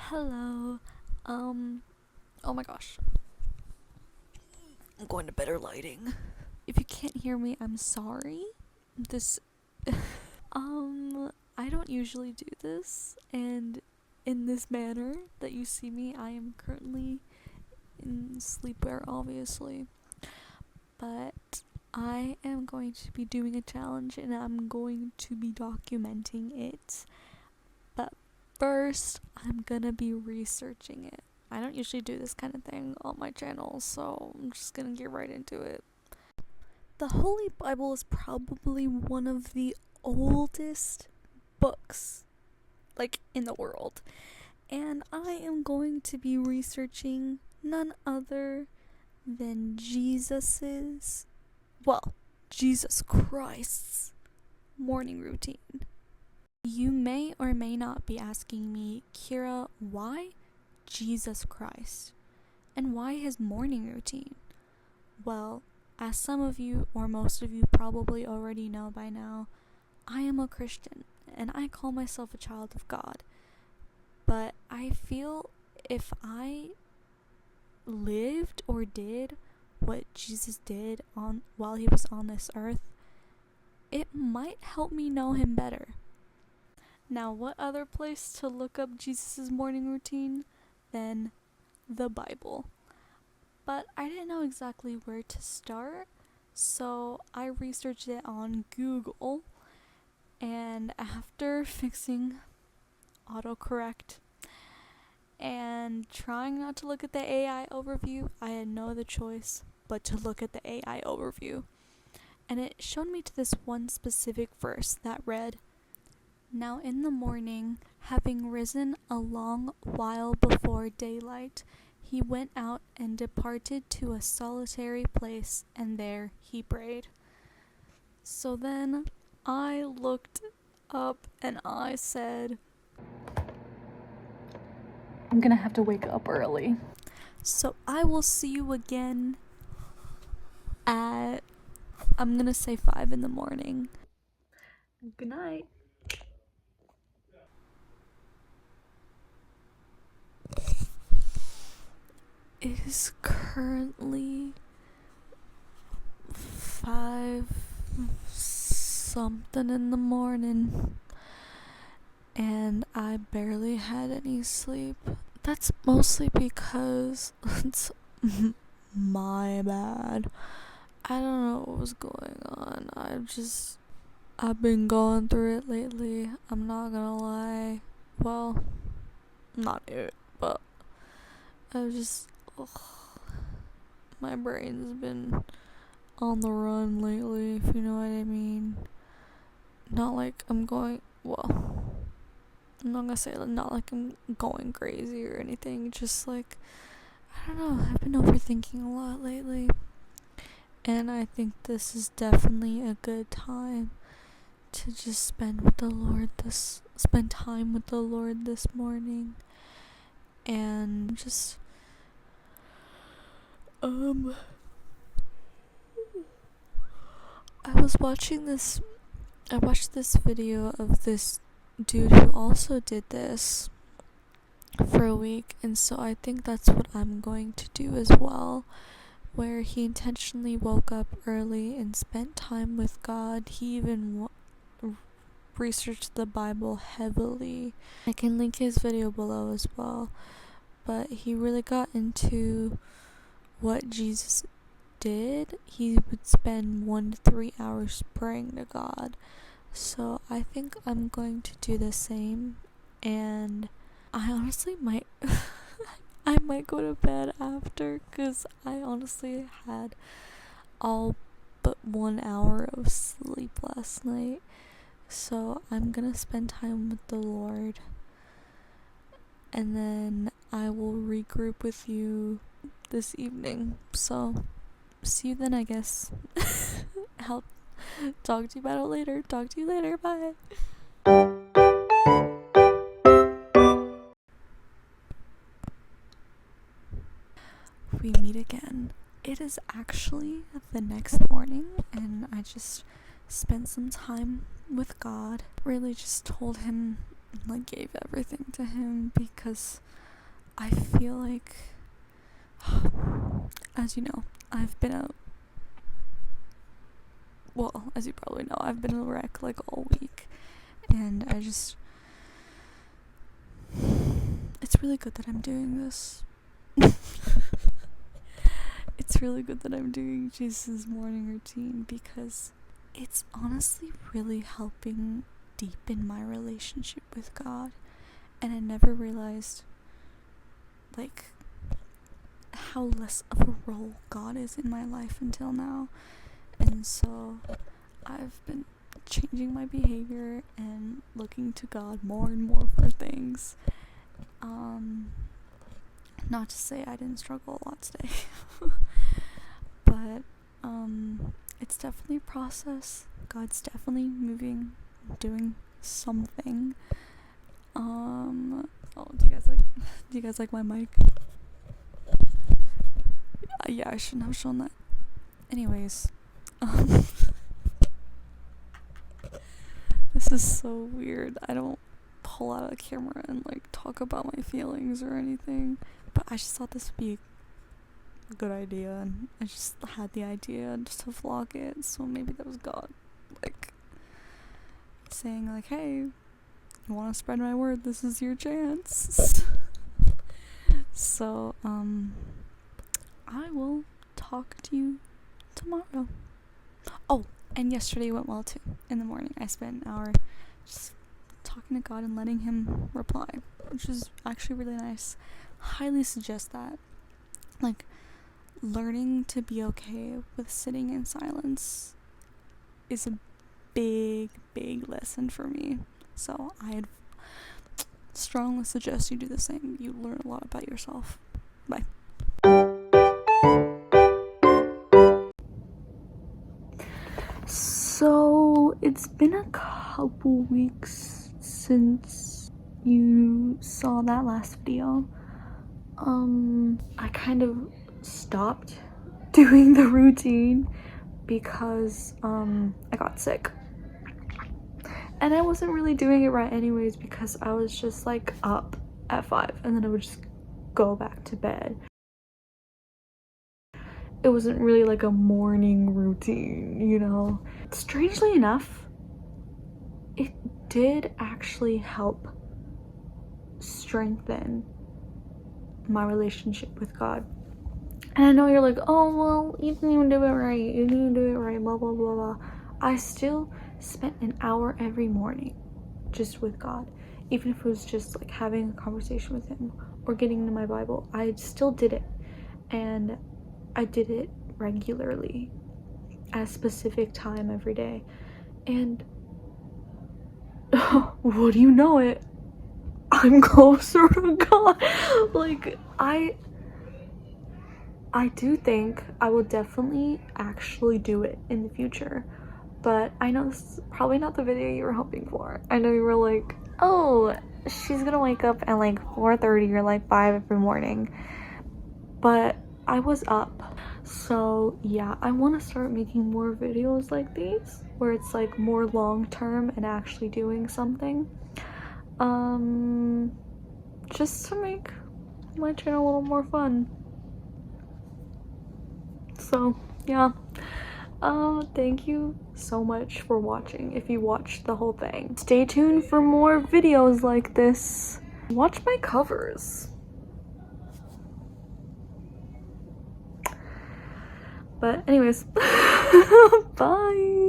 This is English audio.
Hello. Oh my gosh. I'm going to better lighting. If you can't hear me, I'm sorry. This I don't usually do this, and in this manner that you see me, I am currently in sleepwear, obviously. But I am going to be doing a challenge and I'm going to be documenting it. But first, I'm gonna be researching it. I don't usually do this kind of thing on my channel, so I'm just gonna get right into it. The Holy Bible is probably one of the oldest books, like, in the world. And I am going to be researching none other than Jesus Christ's morning routine. You may or may not be asking me, Kira, why Jesus Christ? And why his morning routine? Well, as some of you or most of you probably already know by now, I am a Christian and I call myself a child of God. But I feel if I lived or did what Jesus did while he was on this earth, it might help me know him better. Now, what other place to look up Jesus' morning routine than the Bible? But I didn't know exactly where to start, so I researched it on Google, and after fixing autocorrect and trying not to look at the AI overview, I had no other choice but to look at the AI overview. And it showed me to this one specific verse that read, "Now in the morning, having risen a long while before daylight, he went out and departed to a solitary place, and there he prayed." So then I looked up and I said, I'm gonna have to wake up early. So I will see you again at, I'm gonna say 5 in the morning. Good night. It is currently 5 something in the morning, and I barely had any sleep. That's mostly because it's my bad. I don't know what was going on. I've been going through it lately. I'm not gonna lie. Well, not it, but I just, my brain's been on the run lately, if you know what I mean. Not like I'm going, well, I'm not gonna say not like I'm going crazy or anything, just like, I don't know, I've been overthinking a lot lately. And I think this is definitely a good time to just spend time with the Lord this morning. And just, I watched this video of this dude who also did this for a week, and so I think that's what I'm going to do as well, where he intentionally woke up early and spent time with God. He even researched the Bible heavily. I can link his video below as well, but he really got into what Jesus did. He would spend 1 to 3 hours praying to God. So I think I'm going to do the same, and I honestly might I might go to bed after, because I honestly had all but 1 hour of sleep last night. So I'm gonna spend time with the Lord, and then I will regroup with you this evening. So see you then, I guess. I'll talk to you about it later. Talk to you later. Bye. We meet again. It is actually the next morning, and I just spent some time with God. Really just told him like gave everything to him, because I feel like, as you know, as you probably know, I've been a wreck like all week, and it's really good that I'm doing this. It's really good that I'm doing Jesus' morning routine, because it's honestly really helping deepen my relationship with God. And I never realized like how less of a role God is in my life until now. And so I've been changing my behavior and looking to God more and more for things. Not to say I didn't struggle a lot today. But it's definitely a process. God's definitely moving, doing something. Do you guys like my mic? Yeah, I shouldn't have shown that. Anyways, this is so weird. I don't pull out a camera and like talk about my feelings or anything, but I just thought this would be a good idea, and I just had the idea just to vlog it. So maybe that was God, like, saying like, hey, you want to spread my word, this is your chance. So I will talk to you tomorrow. Oh, and yesterday went well too. In the morning I spent an hour just talking to God and letting him reply, which is actually really nice. Highly suggest that. Like, learning to be okay with sitting in silence is a big lesson for me. So I'd strongly suggest you do the same. You learn a lot about yourself. Bye. So it's been a couple weeks since you saw that last video. I kind of stopped doing the routine because I got sick. And I wasn't really doing it right anyways, because I was just like up at 5 and then I would just go back to bed. It wasn't really like a morning routine, you know. Strangely enough, it did actually help strengthen my relationship with God. And I know you're like, oh, well, you didn't even do it right. You didn't even do it right, blah, blah, blah, blah. I still spent an hour every morning just with God. Even if it was just like having a conversation with him or getting into my Bible, I still did it. And I did it regularly at a specific time every day. And what do you know it? I'm closer to God. Like, I do think I will definitely actually do it in the future. But I know this is probably not the video you were hoping for. I know you were like, oh, she's gonna wake up at like 4:30 or like 5 every morning. But I was up. So yeah, I want to start making more videos like these, where it's like more long term and actually doing something. Just to make my channel a little more fun. So yeah. Thank you so much for watching, if you watched the whole thing. Stay tuned for more videos like this. Watch my covers. But anyways, bye!